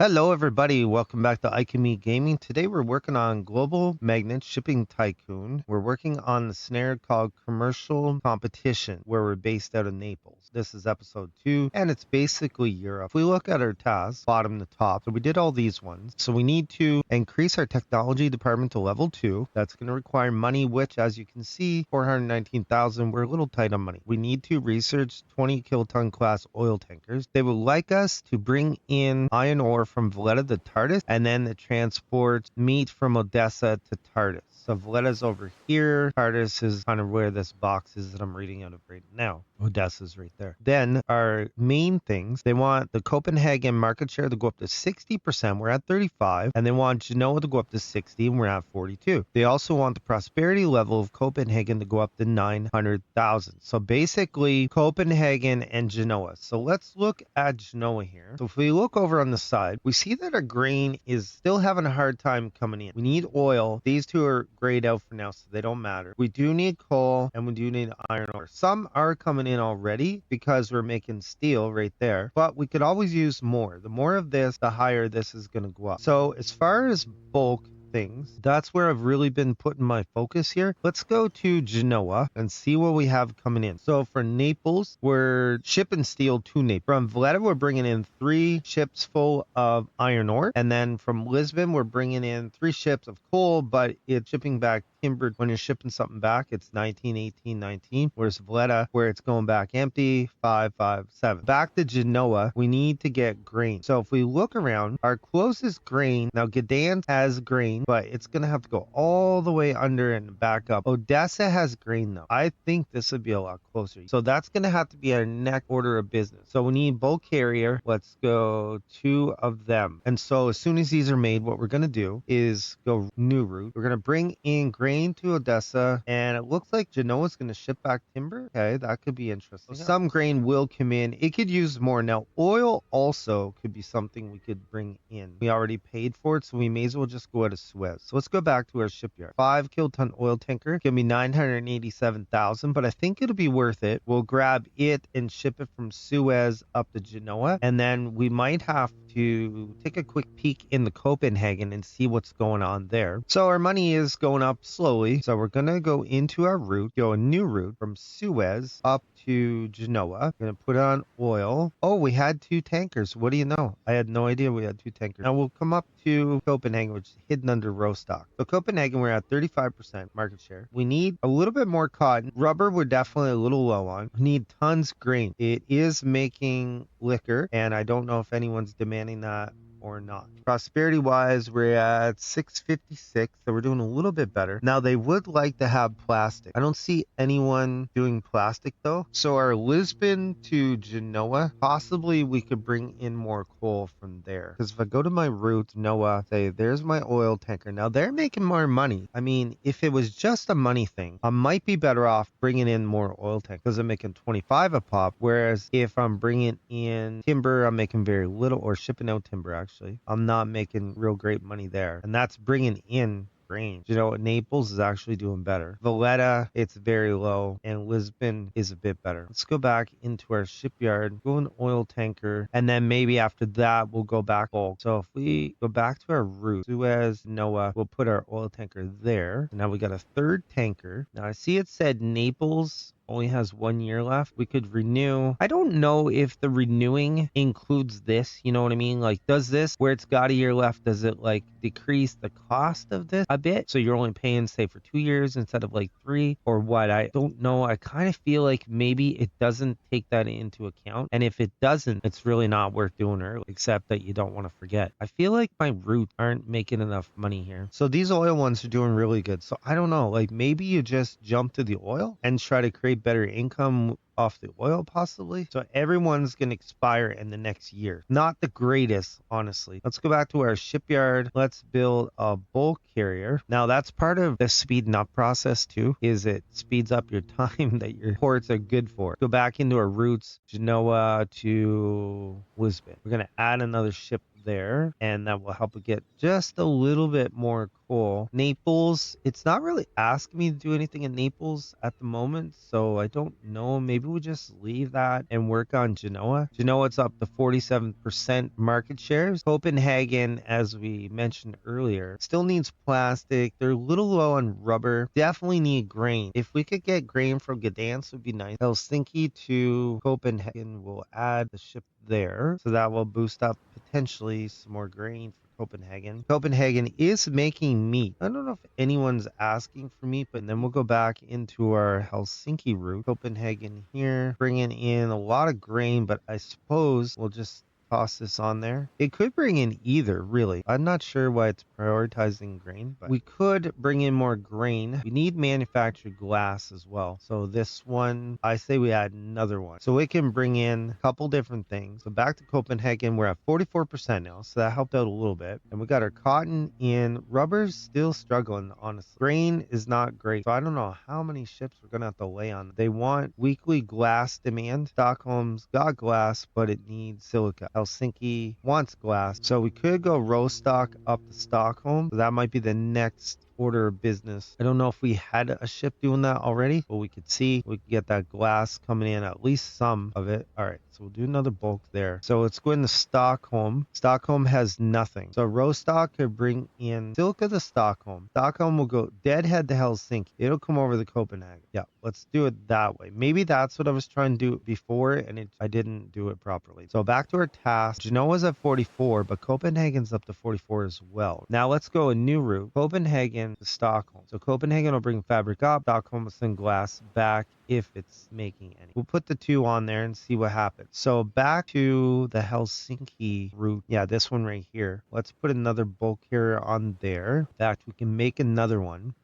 Hello, everybody. Welcome back to Ikemi Gaming. Today, we're working on Global Magnates Shipping Tycoon. We're working on the snare called Commercial Competition, where we're based out of Naples. This is episode 2, and it's basically Europe. If we look at our tasks, bottom to top, so we did all these ones. So we need to increase our technology department to level 2. That's going to require money, which, as you can see, 419,000. We're a little tight on money. We need to research 20 kiloton class oil tankers. They would like us to bring in iron ore from Valletta to Tartus, and then the transport meat from Odessa to Tartus. So Valletta's over here. Tartus is kind of where this box is that I'm reading out of right now. Odessa's right there. Then our main things, they want the Copenhagen market share to go up to 60%. We're at 35. And they want Genoa to go up to 60, and we're at 42. They also want the prosperity level of Copenhagen to go up to 900,000. So basically, Copenhagen and Genoa. So let's look at Genoa here. So if we look over on the side, we see that our grain is still having a hard time coming in. We need oil. These two are grayed out for now, so they don't matter. We do need coal, and we do need iron ore. Some are coming in already because we're making steel right there, but we could always use more. The more of this, the higher this is going to go up. So as far as bulk things, that's where I've really been putting my focus here. Let's go to Genoa and see what we have coming in. So for Naples, we're shipping steel to Naples. From Valletta, we're bringing in 3 ships full of iron ore, and then from Lisbon, we're bringing in 3 ships of coal, but it's shipping back timbered. When you're shipping something back, it's 19, 18, 19. Whereas Valletta, where it's going back empty, 5, 5, 7. Back to Genoa, we need to get grain. So if we look around, our closest grain, now Gdansk has grain, but it's going to have to go all the way under and back up. Odessa has grain though. I think this would be a lot closer. So that's going to have to be our next order of business. So we need bulk carrier. Let's go 2 of them. And so as soon as these are made, what we're going to do is go new route. We're going to bring in grain to Odessa, and it looks like Genoa's going to ship back timber. Okay, that could be interesting. Some grain will come in. It could use more. Now, oil also could be something we could bring in. We already paid for it, so we may as well just go out of Suez. So let's go back to our shipyard. 5 kiloton oil tanker. Give me 987,000, but I think it'll be worth it. We'll grab it and ship it from Suez up to Genoa, and then we might have to take a quick peek in the Copenhagen and see what's going on there. So our money is going up slowly. So we're going to go into our route, go a new route from Suez up to Genoa. Going to put on oil. Oh, we had 2 tankers. What do you know? I had no idea we had 2 tankers. Now we'll come up to Copenhagen, which is hidden under Rostock. So Copenhagen, we're at 35% market share. We need a little bit more cotton. Rubber, we're definitely a little low on. We need tons grain. It is making liquor, and I don't know if anyone's demanding that or not. Prosperity wise, we're at 656, so we're doing a little bit better. Now they would like to have plastic. I don't see anyone doing plastic though. So our Lisbon to Genoa, possibly we could bring in more coal from there. Because if I go to my route, Genoa, say there's my oil tanker. Now they're making more money. I mean, if it was just a money thing, I might be better off bringing in more oil tank because I'm making 25 a pop. Whereas if I'm bringing in timber, I'm making very little, or shipping out timber actually. I'm not making real great money there. And that's bringing in range. You know, Naples is actually doing better. Valletta, it's very low, and Lisbon is a bit better. Let's go back into our shipyard, go an oil tanker, and then maybe after that, we'll go back bulk. So if we go back to our route, Suez, Noah, we'll put our oil tanker there. Now we got a 3rd tanker. Now I see it said Naples only has 1 year left. We could renew. I don't know if the renewing includes this, you know what I mean? Like, does this, where it's got a year left, does it like decrease the cost of this a bit? So you're only paying, say, for 2 years instead of like 3, or what? I don't know. I kind of feel like maybe it doesn't take that into account. And if it doesn't, it's really not worth doing early, except that you don't want to forget. I feel like my routes aren't making enough money here. So these oil ones are doing really good. So I don't know, like maybe you just jump to the oil and try to create better income off the oil possibly. So everyone's going to expire in the next year. Not the greatest, honestly. Let's go back to our shipyard. Let's build a bulk carrier. Now that's part of the speeding up process too, is it speeds up your time that your ports are good for. Go back into our routes, Genoa to Lisbon. We're going to add another ship there, and that will help it get just a little bit more cool. Naples, it's not really asking me to do anything in Naples at the moment, so I don't know. Maybe we just leave that and work on Genoa. Genoa's up to 47% market shares. Copenhagen, as we mentioned earlier, still needs plastic. They're a little low on rubber. Definitely need grain. If we could get grain from Gdansk, would be nice. Helsinki to Copenhagen will add the ship there, so that will boost up potentially some more grain for Copenhagen. Copenhagen is making meat. I don't know if anyone's asking for meat, but then we'll go back into our Helsinki route. Copenhagen here, bringing in a lot of grain, but I suppose we'll just toss this on there. It could bring in either, really. I'm not sure why it's prioritizing grain, but we could bring in more grain. We need manufactured glass as well. So this one, I say we add another one. So it can bring in a couple different things. So back to Copenhagen, we're at 44% now. So that helped out a little bit. And we got our cotton in. Rubber's still struggling, honestly. Grain is not great. So I don't know how many ships we're going to have to lay on. They want weekly glass demand. Stockholm's got glass, but it needs silica. Helsinki wants glass. So we could go Rostock up to Stockholm. So that might be the next order of business. I don't know if we had a ship doing that already, but we could see we could get that glass coming in, at least some of it. All right, so we'll do another bulk there. So let's go into Stockholm. Stockholm has nothing. So Rostock could bring in silica to Stockholm. Stockholm will go deadhead to Helsinki. It'll come over to Copenhagen. Yeah, let's do it that way. Maybe that's what I was trying to do before, and I didn't do it properly. So back to our task. Genoa's at 44, but Copenhagen's up to 44 as well. Now let's go a new route. Copenhagen to Stockholm. So Copenhagen will bring fabric up. Stockholm will send glass back if it's making any. We'll put the two on there and see what happens. So back to the Helsinki route. Yeah, this one right here. Let's put another bulk carrier on there. In fact, we can make another one.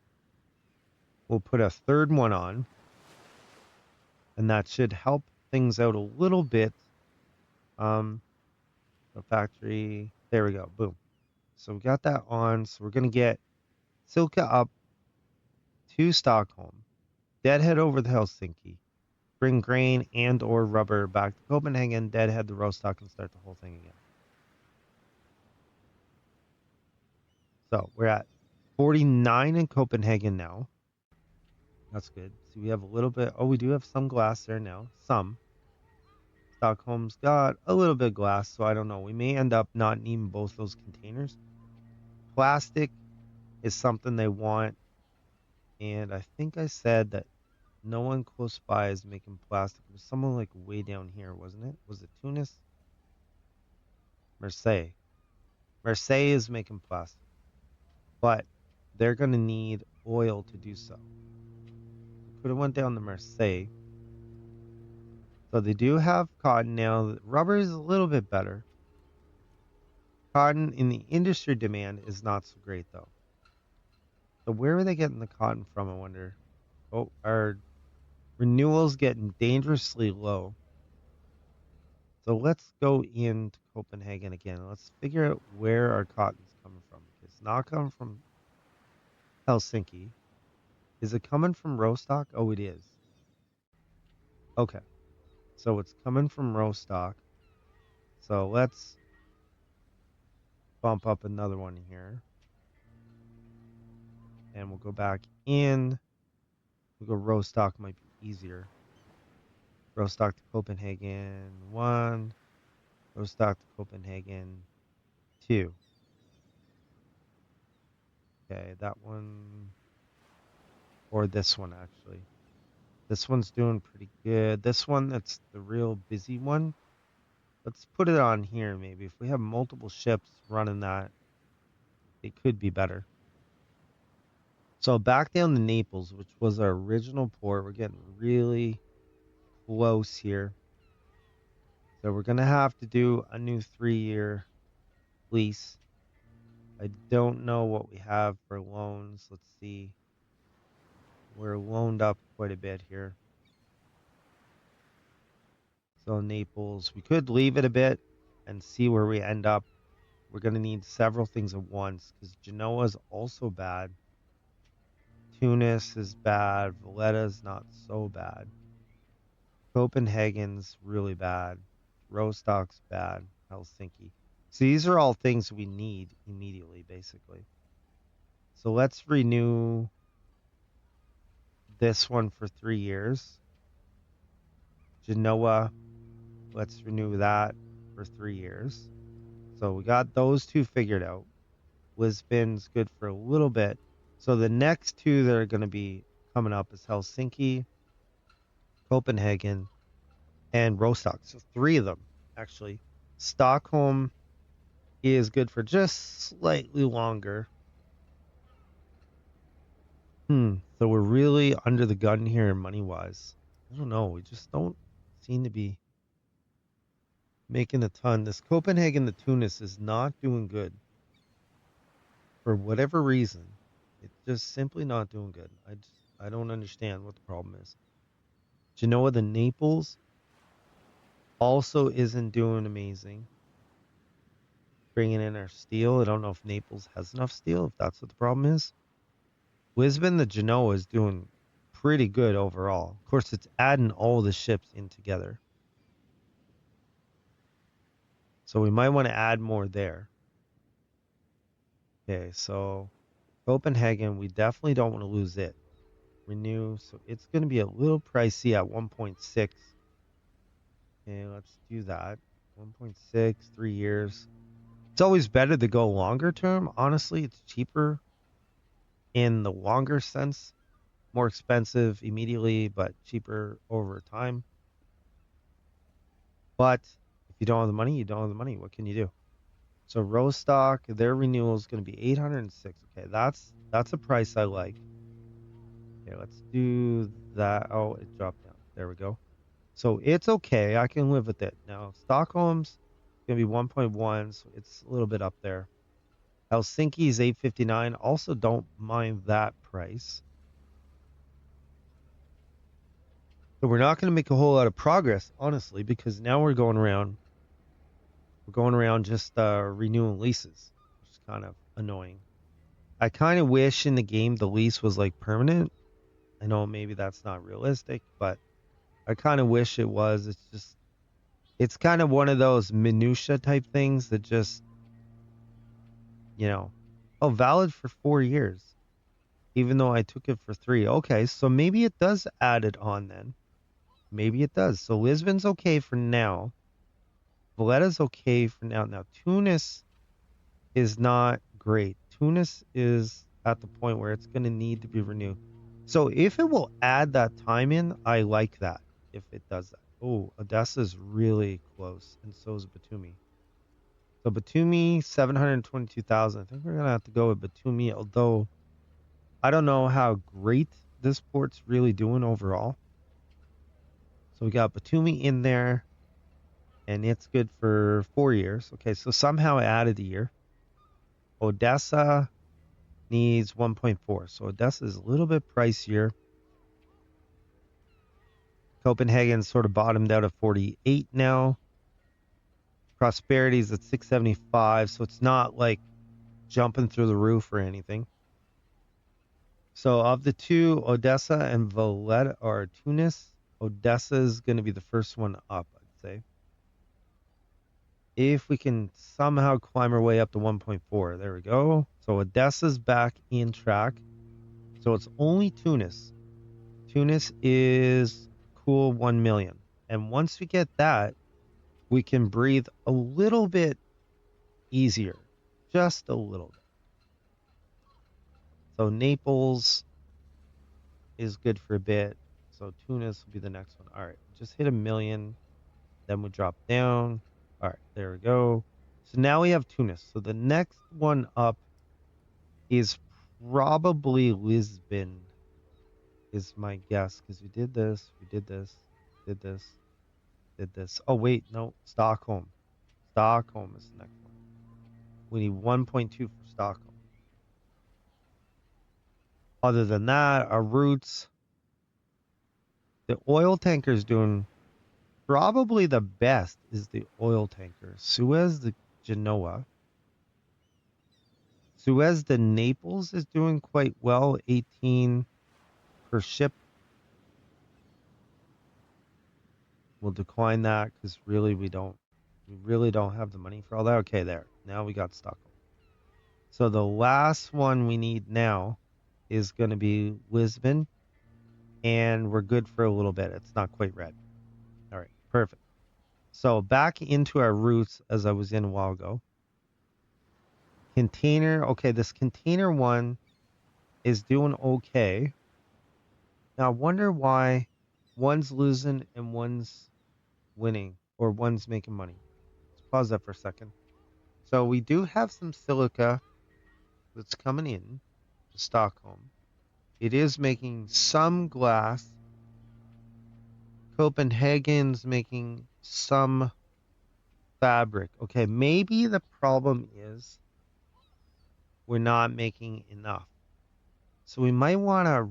We'll put a third one on, and that should help things out a little bit. The factory, there we go, boom. So we got that on. So we're gonna get Silka up to Stockholm, deadhead over to Helsinki, bring grain and or rubber back to Copenhagen, deadhead to Rostock, and start the whole thing again. So we're at 49 in Copenhagen now. That's good. So we have a little bit. Oh, we do have some glass there now. Some. Stockholm's got a little bit of glass, so I don't know. We may end up not needing both those containers. Plastic is something they want, and I think I said that no one close by is making plastic. It was someone like way down here, wasn't it? Was it Tunis? Marseille. Marseille is making plastic, but they're going to need oil to do so. Could have went down to Marseille. So they do have cotton now. Rubber is a little bit better. Cotton in the industry demand is not so great though. So where are they getting the cotton from, I wonder? Oh, our renewals getting dangerously low. So let's go into Copenhagen again. Let's figure out where our cotton's coming from. It's not coming from Helsinki. Is it coming from Rostock? Oh, it is. Okay. So it's coming from Rostock. So let's bump up another one here. And we'll go back in. We'll go Rostock, might be easier. Rostock to Copenhagen 1. Rostock to Copenhagen 2. Okay, that one. Or this one, actually. This one's doing pretty good. This one, that's the real busy one. Let's put it on here, maybe. If we have multiple ships running that, it could be better. So back down to Naples, which was our original port. We're getting really close here. So we're going to have to do a new 3-year lease. I don't know what we have for loans. Let's see. We're loaned up quite a bit here. So Naples, we could leave it a bit and see where we end up. We're going to need several things at once because Genoa is also bad. Tunis is bad. Valletta's not so bad. Copenhagen's really bad. Rostock's bad. Helsinki. So these are all things we need immediately, basically. So let's renew this one for 3 years. Genoa, let's renew that for 3 years. So we got those two figured out. Lisbon's good for a little bit. So the next two that are going to be coming up is Helsinki, Copenhagen, and Rostock. So three of them, actually. Stockholm is good for just slightly longer. So we're really under the gun here money wise. I don't know. We just don't seem to be making a ton. This Copenhagen to Tunis is not doing good for whatever reason. It's just simply not doing good. I don't understand what the problem is. Genoa the Naples also isn't doing amazing. Bringing in our steel. I don't know if Naples has enough steel, if that's what the problem is. Lisbon the Genoa is doing pretty good overall. Of course, it's adding all the ships in together. So we might want to add more there. Okay, so Copenhagen, we definitely don't want to lose it. Renew, so it's going to be a little pricey at 1.6. Okay, let's do that. 1.6, 3 years. It's always better to go longer term. Honestly, it's cheaper in the longer sense, more expensive immediately, but cheaper over time. But if you don't have the money, you don't have the money. What can you do? So Rostock, their renewal is going to be 806. Okay, that's a price I like. Okay, let's do that. Oh, it dropped down. There we go. So it's okay. I can live with it. Now, Stockholm's going to be 1.1, so it's a little bit up there. Helsinki's 859. Also don't mind that price. So we're not going to make a whole lot of progress, honestly, because now we're going around just renewing leases, which is kind of annoying. I kind of wish in the game the lease was like permanent. I know maybe that's not realistic, but I kind of wish it was. It's kind of one of those minutia type things that just, you know, oh, valid for 4 years, even though I took it for three. Okay, so maybe it does add it on then. Maybe it does. So Lisbon's okay for now. Valletta's okay for now. Now, Tunis is not great. Tunis is at the point where it's going to need to be renewed. So if it will add that time in, I like that. If it does that. Oh, Odessa's really close, and so is Batumi. So Batumi, 722,000. I think we're gonna have to go with Batumi, although I don't know how great this port's really doing overall. So we got Batumi in there, and it's good for 4 years. Okay, so somehow I added a year. Odessa needs 1.4. So Odessa is a little bit pricier. Copenhagen's sort of bottomed out at 48 now. Prosperity's at 675, so it's not like jumping through the roof or anything. So of the two, Odessa and Valletta or Tunis, Odessa is going to be the first one up, I'd say. If we can somehow climb our way up to 1.4, there we go. So Odessa's back in track. So it's only Tunis. Tunis is cool 1 million. And once we get that, we can breathe a little bit easier, just a little bit. So Naples is good for a bit. So Tunis will be the next one. All right, just hit 1 million. Then we drop down. All right, there we go. So now we have Tunis. So the next one up is probably Lisbon, is my guess, because we did this, we did this, did this, did this. Oh wait, no, Stockholm. Stockholm is the next one. We need 1.2 for Stockholm. Other than that, our routes, the oil tanker is doing probably the best is the oil tanker. Suez the Genoa. Suez the Naples is doing quite well, 18 per ship. We'll decline that because really we really don't have the money for all that. Okay, there. Now we got Stockholm. So the last one we need now is going to be Lisbon, and we're good for a little bit. It's not quite red. All right, perfect. So back into our routes as I was in a while ago. Container, okay, this container one is doing okay. Now I wonder why one's losing and one's winning, or one's making money. Let's pause that for a second. So we do have some silica that's coming in to Stockholm. It is making some glass. Copenhagen's making some fabric. Okay, maybe the problem is we're not making enough. So we might want to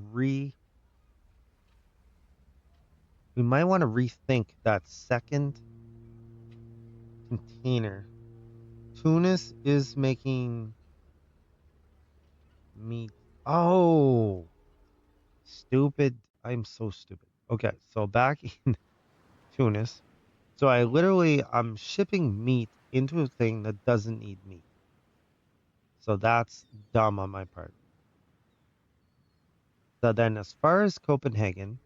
rethink that second container. Tunis is making meat. Oh, stupid. I'm so stupid. Okay, so back in Tunis. So I'm shipping meat into a thing that doesn't need meat. So that's dumb on my part. So then as far as Copenhagen,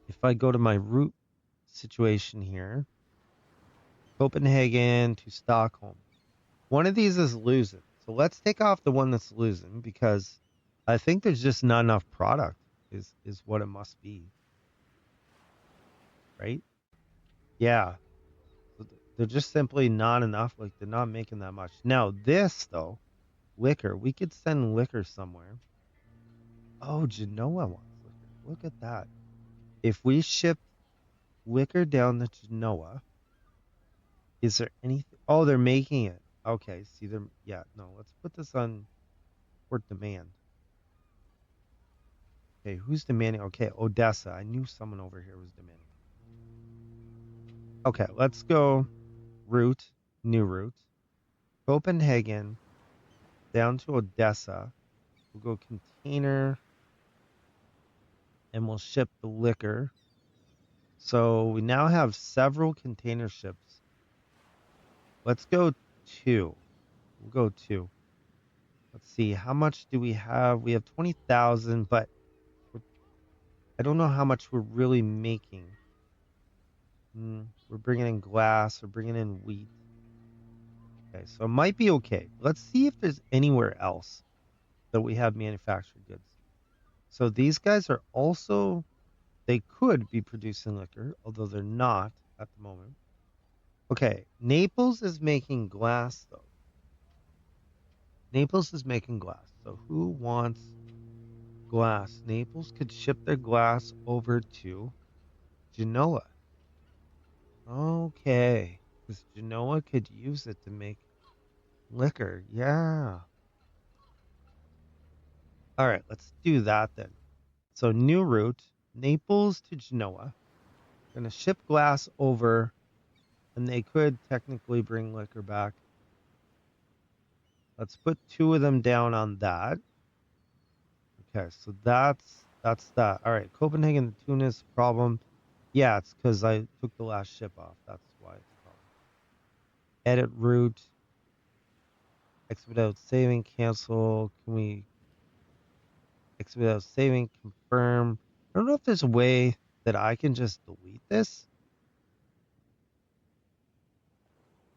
if I go to my route situation here, Copenhagen to Stockholm, one of these is losing. So let's take off the one that's losing because I think there's just not enough product is what it must be, right? Yeah. So they're just simply not enough. Like they're not making that much. Now this though, liquor, we could send liquor somewhere. Oh, Genoa wants liquor. Look at that. If we ship liquor down to Genoa, is there anything? Oh, they're making it. Okay, see them. Yeah, no, let's put this on port demand. Okay, who's demanding? Okay, Odessa. I knew someone over here was demanding. Okay, let's go route, new route. Copenhagen down to Odessa. We'll go container and we'll ship the liquor. So we now have several container ships. Let's go two. We'll go two. Let's see. How much do we have? We have 20,000, but I don't know how much we're really making. We're bringing in glass. We're bringing in wheat. Okay, so it might be okay. Let's see if there's anywhere else that we have manufactured goods. So these guys are also, they could be producing liquor, although they're not at the moment. Okay, Naples is making glass though. Naples is making glass. So who wants glass? Naples could ship their glass over to Genoa. Okay, because Genoa could use it to make liquor. Yeah. All right, let's do that then. So new route, Naples to Genoa. Gonna ship glass over, and they could technically bring liquor back. Let's put two of them down on that. Okay, so that's that. All right, Copenhagen to Tunis problem. Yeah, it's because I took the last ship off. That's why it's a problem. Edit route, expedite saving, cancel. Can we expedite saving, confirm? I don't know if there's a way that I can just delete this.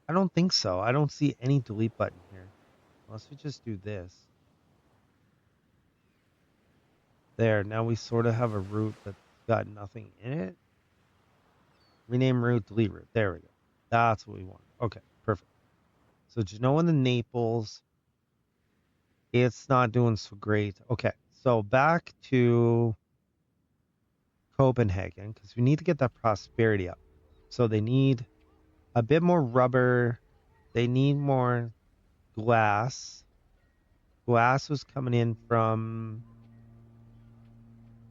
I don't think so. I don't see any delete button here. Unless we just do this. There, now we sort of have a route that's got nothing in it. Rename route, delete route. There we go. That's what we want. Okay, perfect. So Genoa and the Naples, it's not doing so great. Okay, so back to Copenhagen because we need to get that prosperity up. So they need a bit more rubber. They need more glass. Glass was coming in from,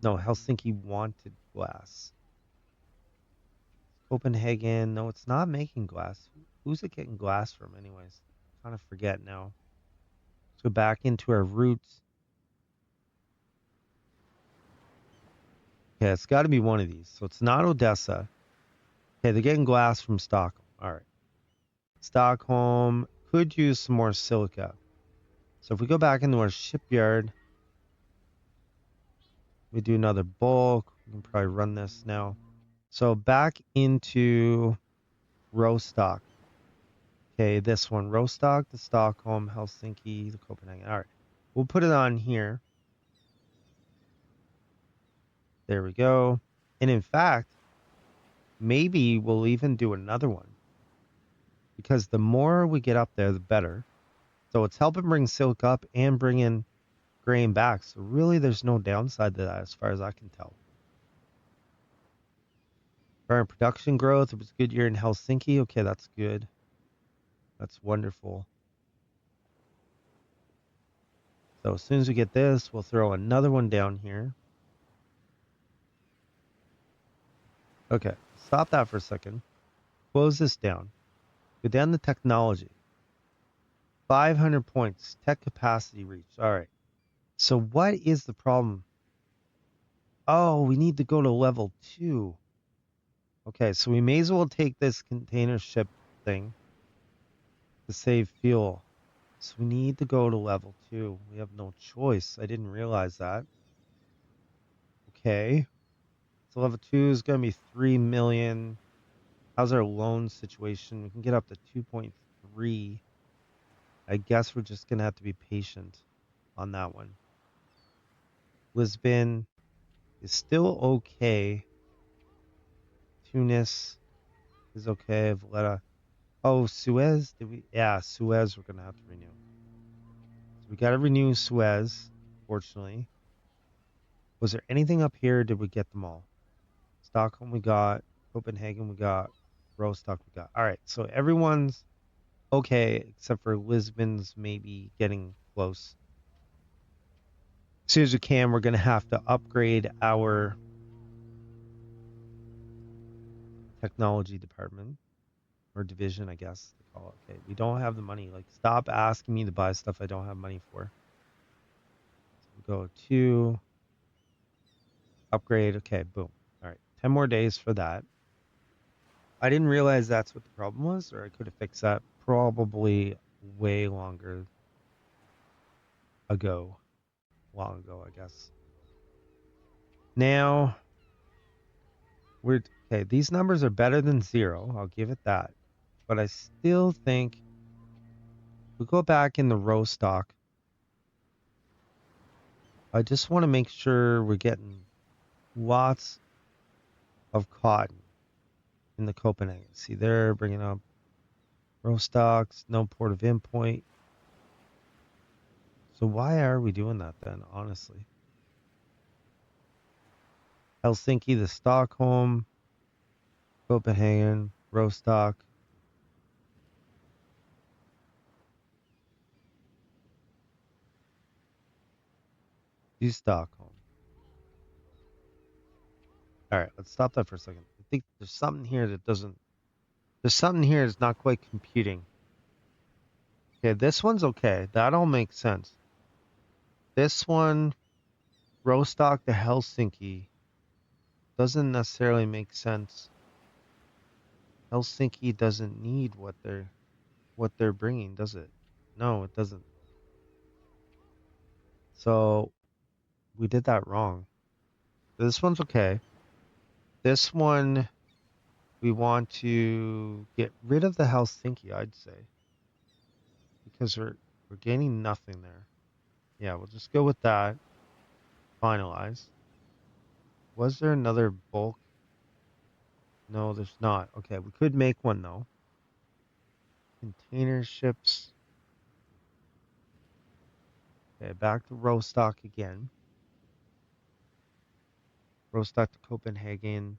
no, Helsinki wanted glass. Copenhagen, no, it's not making glass. Who's it getting glass from, anyways? Kind of forget now. Let's go back into our roots. Okay, it's got to be one of these. So it's not Odessa. Okay, they're getting glass from Stockholm. All right. Stockholm could use some more silica. So if we go back into our shipyard, we do another bulk. We can probably run this now. So back into Rostock. Okay, this one, Rostock, the Stockholm, Helsinki, the Copenhagen. All right, we'll put it on here. There we go. And in fact, maybe we'll even do another one because the more we get up there, the better. So it's helping bring silk up and bring in grain back. So really, there's no downside to that as far as I can tell. Current production growth, it was a good year in Helsinki. Okay, that's good. That's wonderful. So as soon as we get this, we'll throw another one down here. Okay, stop that for a second. Close this down. Go down to technology. 500 points. Tech capacity reached. All right. So what is the problem? Oh, we need to go to level 2. Okay, so we may as well take this container ship thing to save fuel. So we need to go to level 2. We have no choice. I didn't realize that. Okay. So level 2 is going to be 3 million. How's our loan situation? We can get up to 2.3. I guess we're just going to have to be patient on that one. Lisbon is still okay. Tunis is okay. Valletta. Oh, Suez. Did we? Yeah, Suez we're going to have to renew. So we got to renew Suez, fortunately. Was there anything up here? Did we get them all? Stockholm we got. Copenhagen we got. Rostock we got. All right. So everyone's okay except for Lisbon's maybe getting close. As soon as we can, we're going to have to upgrade our technology department or division, I guess they call it. Okay, we don't have the money. Like, stop asking me to buy stuff I don't have money for. So we go to upgrade. Okay, boom. All right, 10 more days for that. I didn't realize that's what the problem was, or I could have fixed that probably way longer ago. Long ago, I guess. Now, we're okay. These numbers are better than 0. I'll give it that. But I still think we go back in the row stock. I just want to make sure we're getting lots of cotton in the Copenhagen. See, they're bringing up row stocks, no port of import. So why are we doing that then, honestly? Helsinki, the Stockholm, Copenhagen, row stock. Do Stockholm. All right, let's stop that for a second. I think there's something here that doesn't. There's something here that's not quite computing. Okay, this one's okay. That all makes sense. This one, Rostock to Helsinki, doesn't necessarily make sense. Helsinki doesn't need what they're bringing, does it? No, it doesn't. So we did that wrong. This one's okay. This one, we want to get rid of the Helsinki, I'd say, because we're gaining nothing there. Yeah, we'll just go with that. Finalize. Was there another bulk? No, there's not. Okay, we could make one though. Container ships. Okay, back to Rostock again. Rostock to Copenhagen.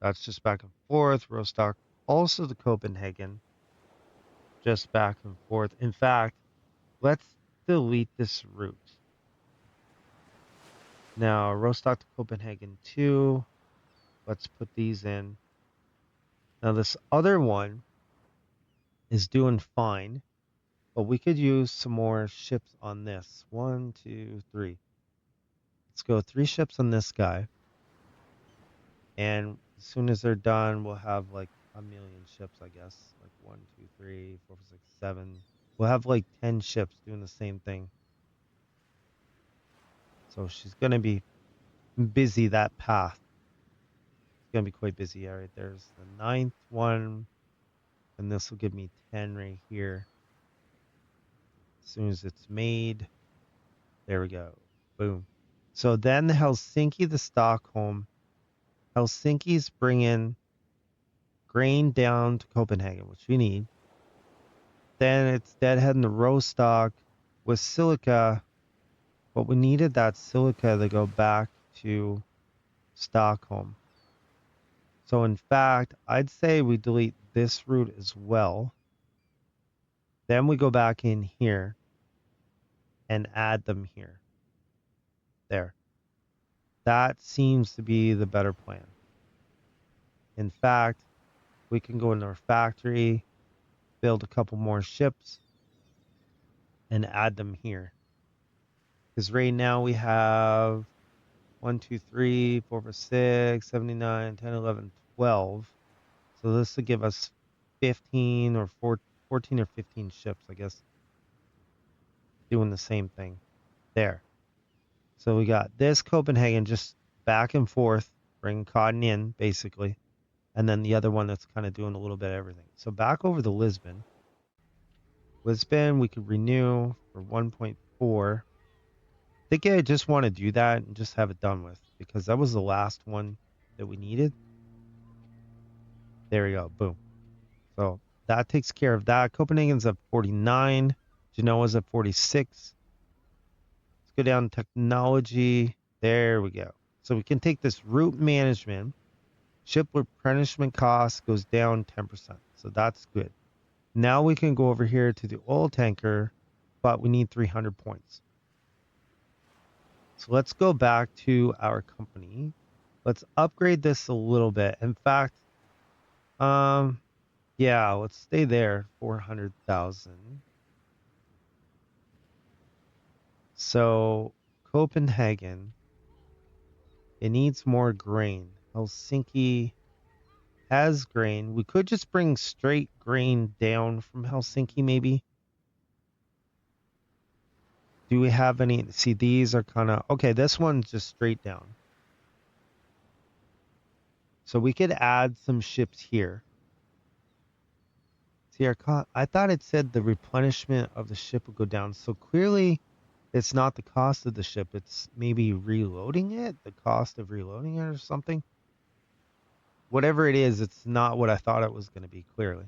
That's just back and forth. Rostock also to Copenhagen. Just back and forth. In fact, let's delete this route. Now, Rostock to Copenhagen 2. Let's put these in. Now, this other one is doing fine, but we could use some more ships on this. 1, 2, 3. Let's go 3 ships on this guy. And as soon as they're done, we'll have like a million ships, I guess. Like 1, 2, 3, 4, 5, 6, 7. We'll have like 10 ships doing the same thing. So she's going to be busy that path. It's going to be quite busy. All right, there's the 9th one. And this will give me 10 right here. As soon as it's made, there we go. Boom. So then the Helsinki to Stockholm. Helsinki's bringing grain down to Copenhagen, which we need. Then it's deadheading the Rostock with silica, but we needed that silica to go back to Stockholm. So in fact, I'd say we delete this route as well. Then we go back in here and add them here. There. That seems to be the better plan. In fact, we can go into our factory, build a couple more ships, and add them here. Because right now we have 1, 2, 3, 4, 5, 6, 79, 10, 11, 12. So this will give us 15 or 14 or 15 ships, I guess, doing the same thing there. So we got this Copenhagen just back and forth, bring cotton in, basically. And then the other one that's kind of doing a little bit of everything. So back over to Lisbon. Lisbon, we could renew for 1.4. I think I just want to do that and just have it done with because that was the last one that we needed. There we go. Boom. So that takes care of that. Copenhagen's at 49. Genoa's at 46. Let's go down to technology. There we go. So we can take this route management. Ship replenishment cost goes down 10%. So that's good. Now we can go over here to the oil tanker, but we need 300 points. So let's go back to our company. Let's upgrade this a little bit. In fact, yeah, let's stay there, 400,000. So Copenhagen, it needs more grain. Helsinki has grain. We could just bring straight grain down from Helsinki, maybe. Do we have any? See, these are kind of okay. This one's just straight down. So we could add some ships here. See, I thought it said the replenishment of the ship would go down. So clearly, it's not the cost of the ship. It's maybe reloading it, the cost of reloading it or something. Whatever it is, it's not what I thought it was going to be, clearly.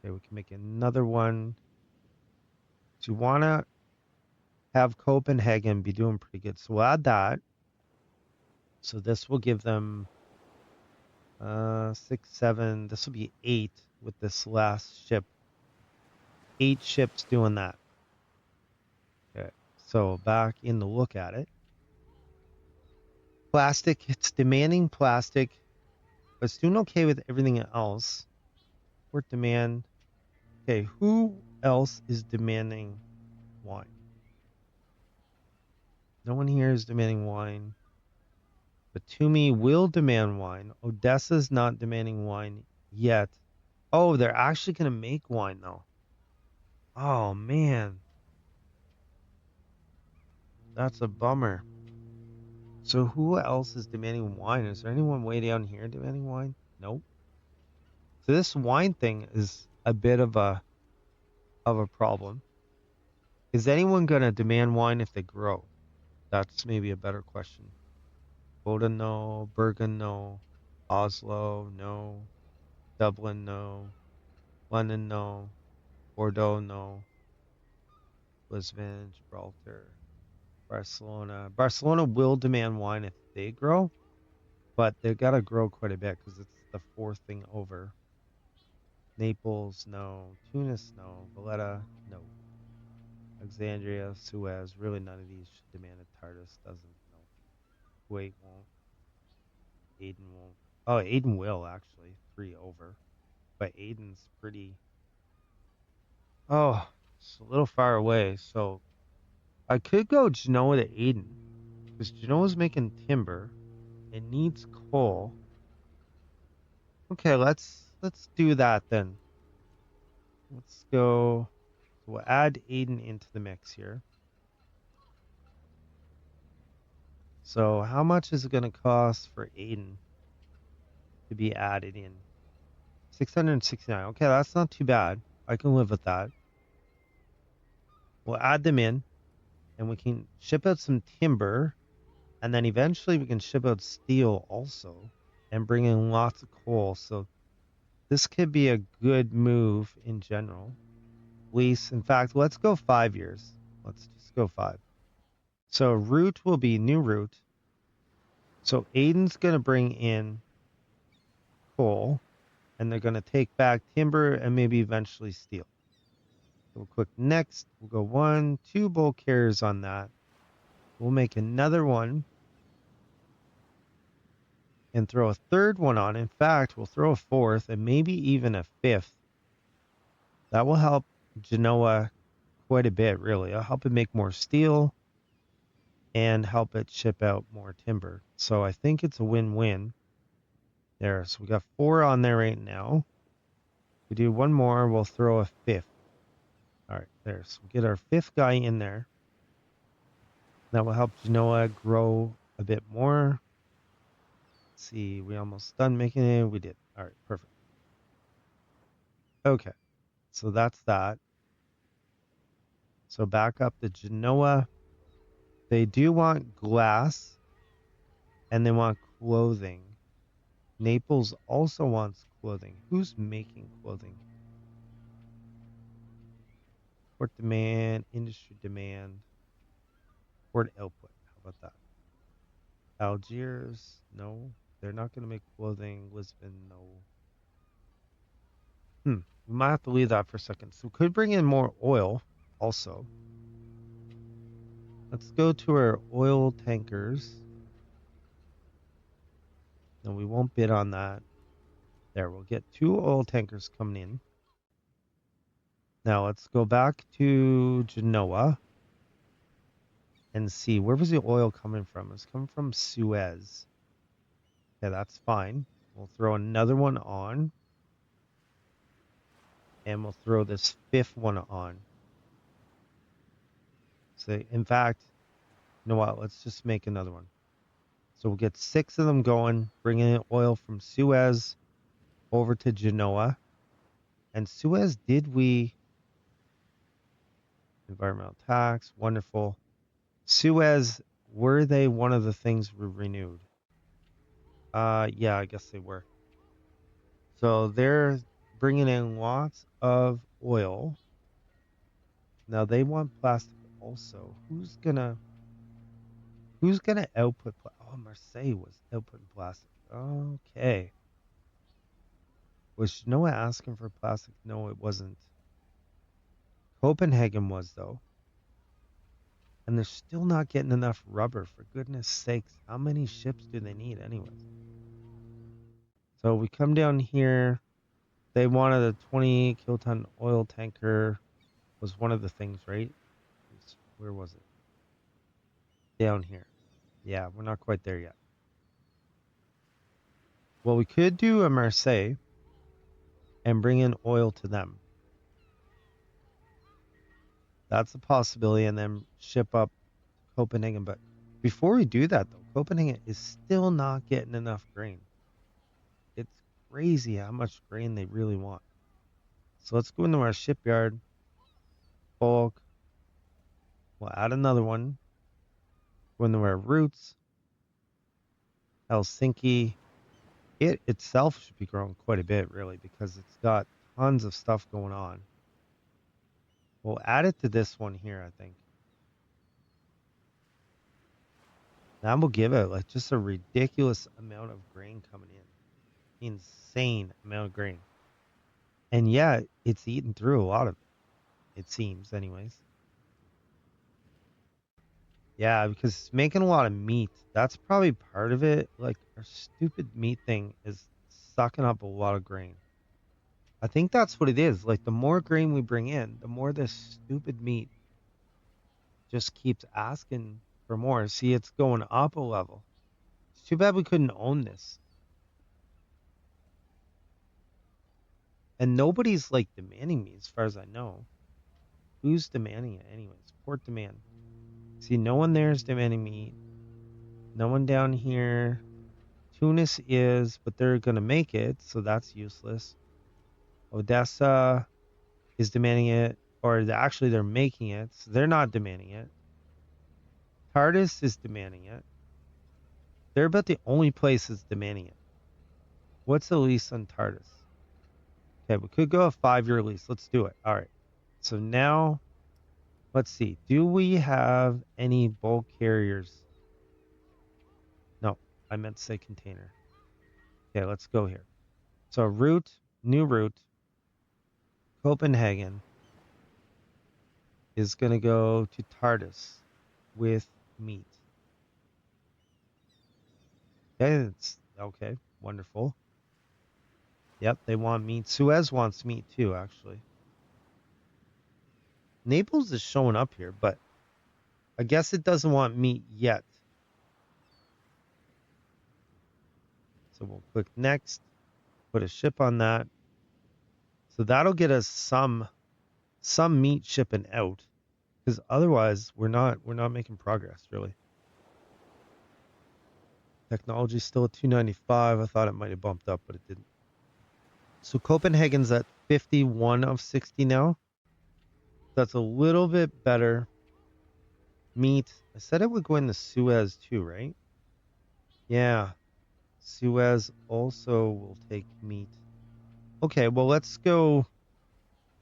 Okay, we can make another one. So you want to have Copenhagen be doing pretty good. So we'll add that. So this will give them 6, 7. This will be 8 with this last ship. 8 ships doing that. Okay, so back in the look at it. Plastic, it's demanding plastic, but it's doing okay with everything else. Port demand. Okay, who else is demanding wine? No one here is demanding wine. Batumi will demand wine. Odessa's not demanding wine yet. Oh, they're actually going to make wine, though. Oh, man. That's a bummer. So who else is demanding wine? Is there anyone way down here demanding wine? Nope. So this wine thing is a bit of a problem. Is anyone going to demand wine if they grow? That's maybe a better question. Boden, no. Bergen, no. Oslo, no. Dublin, no. London, no. Bordeaux, no. Lisbon, Gibraltar, Barcelona. Barcelona will demand wine if they grow, but they've got to grow quite a bit because it's the fourth thing over. Naples, no. Tunis, no. Valletta, no. Alexandria, Suez, really none of these should demand it. Tartus doesn't, no. Kuwait won't. Aden won't. Oh, Aden will actually. 3 over. But Aden's pretty. Oh, it's a little far away. So I could go Genoa to Aden because Genoa's making timber. It needs coal. Okay, let's do that then. Let's go. So we'll add Aiden into the mix here. So how much is it going to cost for Aiden to be added in? 669. Okay, that's not too bad. I can live with that. We'll add them in and we can ship out some timber, and then eventually we can ship out steel also and bring in lots of coal. So this could be a good move in general. Lease, in fact, let's go 5 years. Let's just go 5. So route will be new route. So Aiden's going to bring in coal, and they're going to take back timber and maybe eventually steel. So we'll click next. We'll go 1, 2 bulk carriers on that. We'll make another one and throw a third one on. In fact, we'll throw a fourth and maybe even a fifth. That will help Genoa quite a bit, really. It'll help it make more steel and help it ship out more timber. So I think it's a win-win there. So we got 4 on there right now. We do one more, we'll throw a fifth. All right, there. So we get our 5th guy in there. That will help Genoa grow a bit more. Let's see, we almost done making it. We did. All right, perfect. Okay, so that's that. So back up to Genoa. They do want glass and they want clothing. Naples also wants clothing. Who's making clothing? Port demand, industry demand, port output. How about that? Algiers, no. They're not going to make clothing. Lisbon, no. We might have to leave that for a second. So we could bring in more oil also. Let's go to our oil tankers. No, we won't bid on that. There, we'll get 2 oil tankers coming in. Now let's go back to Genoa and see, where was the oil coming from? It's coming from Suez. Okay, that's fine. We'll throw another one on. And we'll throw this 5th one on. So in fact, you know what? Let's just make another one. So we'll get 6 of them going, bringing in oil from Suez over to Genoa. And Suez, environmental tax, wonderful. Suez, were they one of the things we renewed? Yeah, I guess they were. So they're bringing in lots of oil. Now they want plastic also. Who's gonna output? Oh, Marseille was outputting plastic. Okay. Was Genoa asking for plastic? No, it wasn't. Copenhagen was though, and they're still not getting enough rubber. For goodness sakes, how many ships do they need, anyways? So we come down here. They wanted a 20 kiloton oil tanker. Was one of the things, right? Where was it? Down here. Yeah, we're not quite there yet. Well, we could do a Marseille and bring in oil to them. That's a possibility, and then ship up to Copenhagen. But before we do that, though, Copenhagen is still not getting enough grain. It's crazy how much grain they really want. So let's go into our shipyard. Bulk. We'll add another one. Go into our routes. Helsinki. It itself should be growing quite a bit, really, because it's got tons of stuff going on. We'll add it to this one here, I think. That will give it like just a ridiculous amount of grain coming in. Insane amount of grain. And yeah, it's eaten through a lot of it seems, anyways. Yeah, because it's making a lot of meat. That's probably part of it. Like, our stupid meat thing is sucking up a lot of grain. I think that's what it is. Like, the more grain we bring in, the more this stupid meat just keeps asking for more. See, it's going up a level. It's too bad we couldn't own this. And nobody's like demanding me as far as I know. Who's demanding it anyways? Port demand. See, no one there is demanding meat. No one down here. Tunis is, but they're going to make it, so that's useless. Odessa is demanding it, or actually they're making it, so they're not demanding it. Tardis is demanding it. They're about the only place that's demanding it. What's the lease on Tardis? Okay, we could go a 5-year lease. Let's do it. All right. So now, let's see. Do we have any bulk carriers? No, I meant to say container. Okay, let's go here. So new route, Copenhagen is going to go to Tardis with meat. Okay, it's okay. Wonderful. Yep, they want meat. Suez wants meat too, actually. Naples is showing up here, but I guess it doesn't want meat yet. So we'll click next, put a ship on that. So that'll get us some meat shipping out, because otherwise we're not making progress really. Technology's still at 295. I thought it might have bumped up, but it didn't. So Copenhagen's at 51 of 60 now. That's a little bit better. Meat. I said it would go into Suez too, right? Yeah. Suez also will take meat. Okay, well, let's go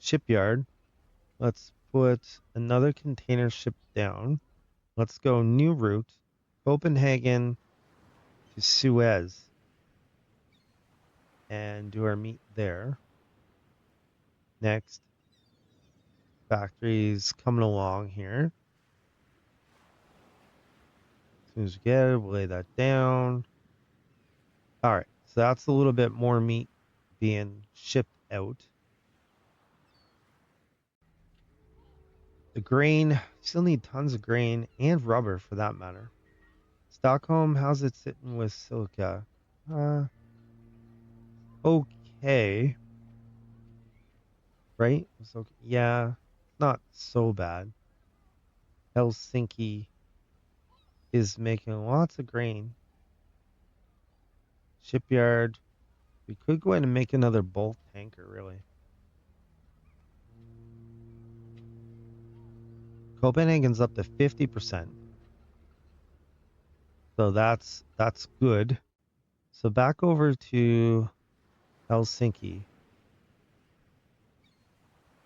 shipyard. Let's put another container ship down. Let's go new route, Copenhagen to Suez, and do our meet there. Next, factories coming along here. As soon as we get it, we'll lay that down. All right, so that's a little bit more meat being shipped out. The grain, still need tons of grain and rubber for that matter. Stockholm, how's it sitting with silica? Okay. Right? It's okay. Yeah, not so bad. Helsinki is making lots of grain. Shipyard. We could go ahead and make another bulk tanker, really. Copenhagen's up to 50%. So that's good. So back over to Helsinki.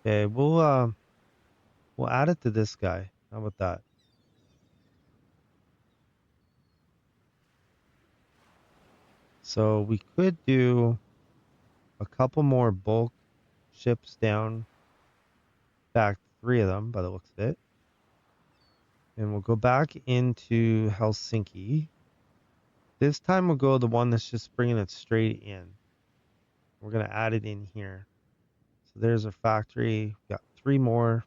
Okay, we'll add it to this guy. How about that? So we could do a couple more bulk ships down. In fact, 3 of them by the looks of it. And we'll go back into Helsinki. This time we'll go the one that's just bringing it straight in. We're going to add it in here. So there's our factory. We've got 3 more.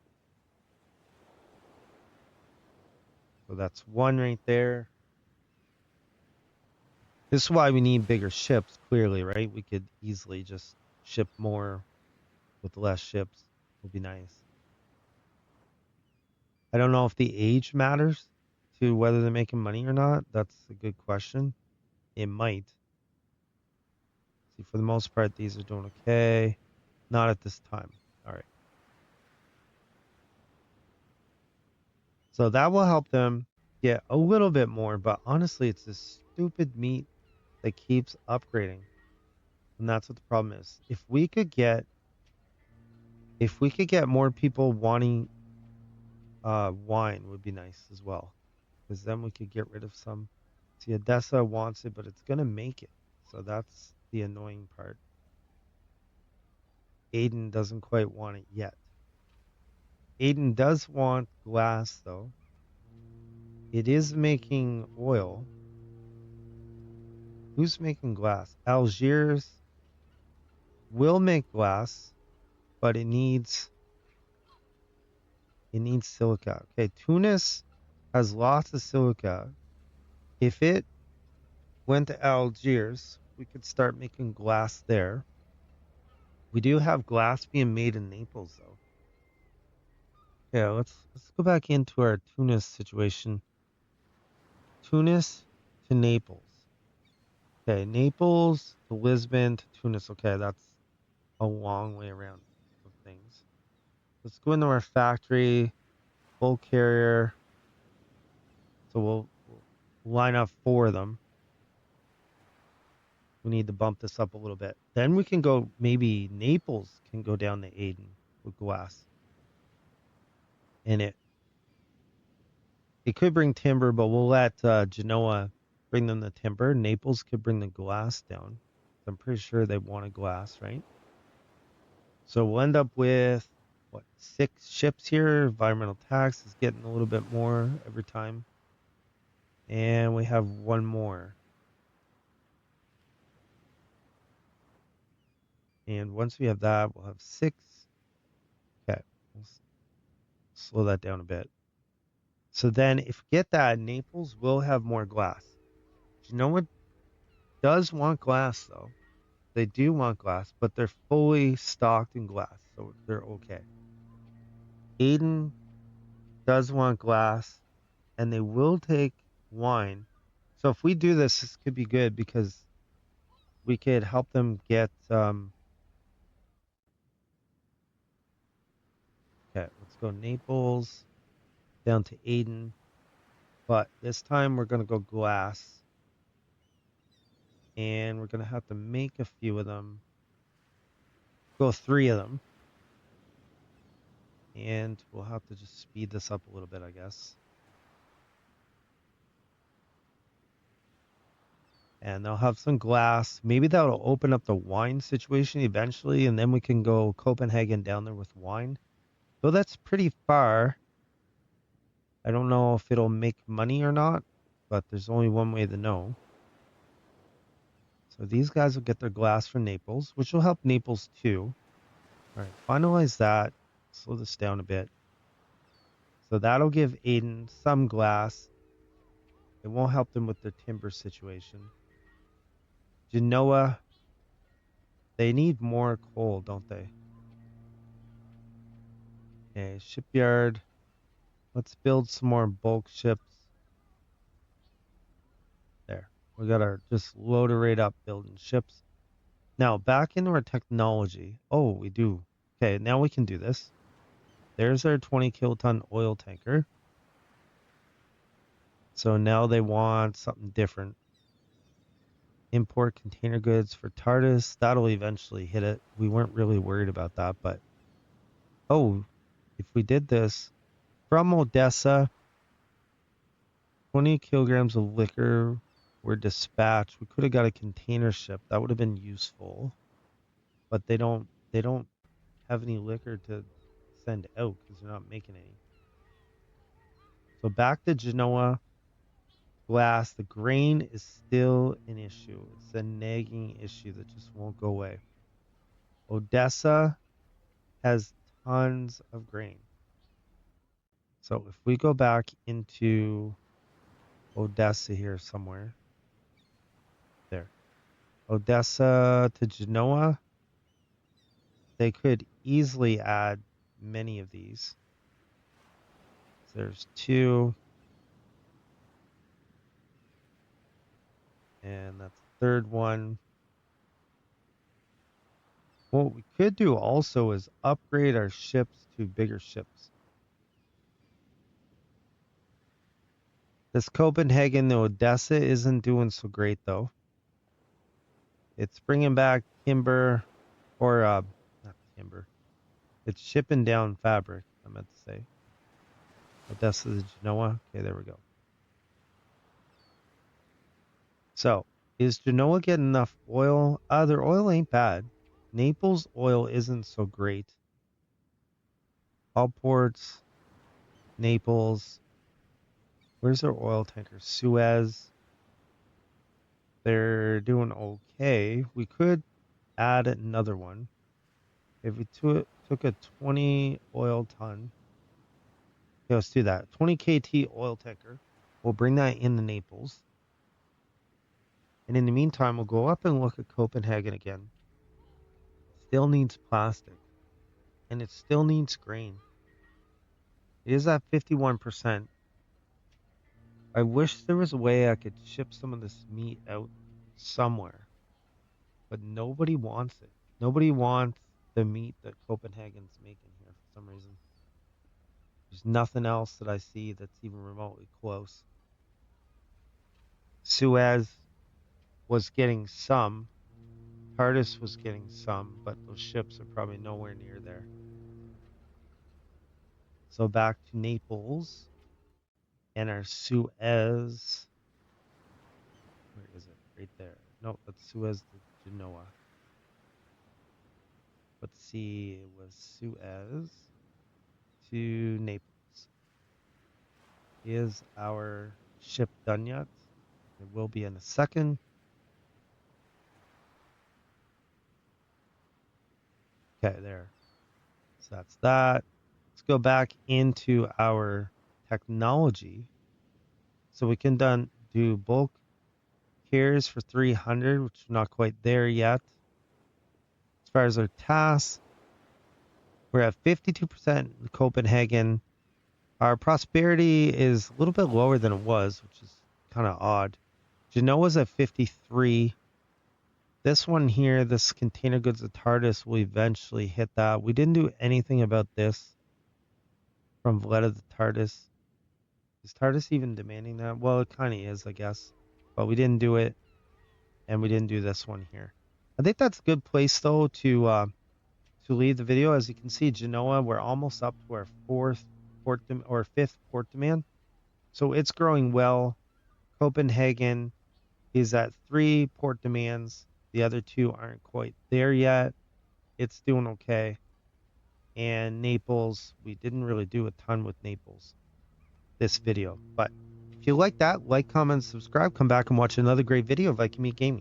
So that's 1 right there. This is why we need bigger ships, clearly, right? We could easily just ship more with less ships. Would be nice. I don't know if the age matters to whether they're making money or not. That's a good question. It might. See, for the most part, these are doing okay. Not at this time. All right. So that will help them get a little bit more, but honestly, it's this stupid meat that keeps upgrading. And that's what the problem is. If we could get more people wanting wine would be nice as well. Because then we could get rid of some. See, Odessa wants it, but it's gonna make it. So that's the annoying part. Aiden doesn't quite want it yet. Aiden does want glass though. It is making oil. Who's making glass? Algiers will make glass, but it needs silica. Okay, Tunis has lots of silica. If it went to Algiers, we could start making glass there. We do have glass being made in Naples though. Yeah, let's go back into our Tunis situation. Tunis to Naples. Okay, Naples to Lisbon to Tunis. Okay, that's a long way around of things. Let's go into our factory, bulk carrier. So we'll line up four of them. We need to bump this up a little bit. Then we can go, maybe Naples can go down to Aden with glass. And it could bring timber, but we'll let Genoa bring them the timber. Naples could bring the glass down. I'm pretty sure they wanted glass, right? So we'll end up with what, 6 ships here. Environmental tax is getting a little bit more every time. And we have one more. And once we have that, we'll have 6. Okay, we'll slow that down a bit. So then if we get that, Naples will have more glass. Genoa does want glass though. They do want glass, but they're fully stocked in glass, so they're okay. Aden does want glass, and they will take wine. So if we do this, this could be good because we could help them get. Okay, let's go Naples down to Aden, but this time we're gonna go glass, and we're gonna have to make a few of them. Go 3 of them, and we'll have to just speed this up a little bit, I guess. And they'll have some glass. Maybe that'll open up the wine situation eventually, and then we can go Copenhagen down there with wine. Though that's pretty far. I don't know if it'll make money or not, but there's only one way to know. So these guys will get their glass from Naples, which will help Naples too. All right, finalize that. Slow this down a bit. So that'll give Aden some glass. It won't help them with their timber situation. Genoa, they need more coal, don't they? Okay, shipyard. Let's build some more bulk ships. There. We got our just loader right up building ships. Now back into our technology. Oh, we do. Okay, now we can do this. There's our 20 kiloton oil tanker. So now they want something different. Import container goods for TARDIS. That'll eventually hit it. We weren't really worried about that, but oh, if we did this from Odessa, 20 kilograms of liquor were dispatched. We could have got a container ship. That would have been useful. But they don't have any liquor to send out because they're not making any. So back to Genoa glass. The grain is still an issue. It's a nagging issue that just won't go away. Odessa has tons of grain. So if we go back into Odessa here somewhere, there. Odessa to Genoa, they could easily add many of these. So there's 2, and that's the third one. What we could do also is upgrade our ships to bigger ships. This Copenhagen to Odessa isn't doing so great though. It's bringing back timber, or not timber. It's shipping down fabric, I meant to say. Odessa to Genoa. Okay, there we go. So, is Genoa getting enough oil? Their oil ain't bad. Naples oil isn't so great. All ports, Naples. Where's their oil tanker? Suez. They're doing okay. We could add another one. If we took a 20 oil ton, okay, let's do that. 20 KT oil tanker. We'll bring that into Naples. And in the meantime, we'll go up and look at Copenhagen again. Still needs plastic. And it still needs grain. It is at 51%. I wish there was a way I could ship some of this meat out somewhere, but nobody wants it. Nobody wants the meat that Copenhagen's making here for some reason. There's nothing else that I see that's even remotely close. Suez was getting some. Tardis was getting some, but those ships are probably nowhere near there. So back to Naples and our Suez. Where is it? Right there. No, that's Suez to Genoa. Let's see. It was Suez to Naples. Is our ship done yet? It will be in a second. Okay, there. So that's that. Let's go back into our technology. So we can do bulk carriers for 300, which is not quite there yet. As far as our tasks, we're at 52% in Copenhagen. Our prosperity is a little bit lower than it was, which is kind of odd. Genoa's at 53. This one here, this container goods at Tardis will eventually hit that. We didn't do anything about this from Valletta to Tardis. Is Tardis even demanding that? Well, it kind of is, I guess. But we didn't do it, and we didn't do this one here. I think that's a good place, though, to leave the video. As you can see, Genoa, we're almost up to our fifth port demand. So it's growing well. Copenhagen is at 3 port demands. The other two aren't quite there yet. It's doing okay. And Naples, we didn't really do a ton with Naples this video. But if you like that, like, comment, subscribe. Come back and watch another great video of Viking Meat Gaming.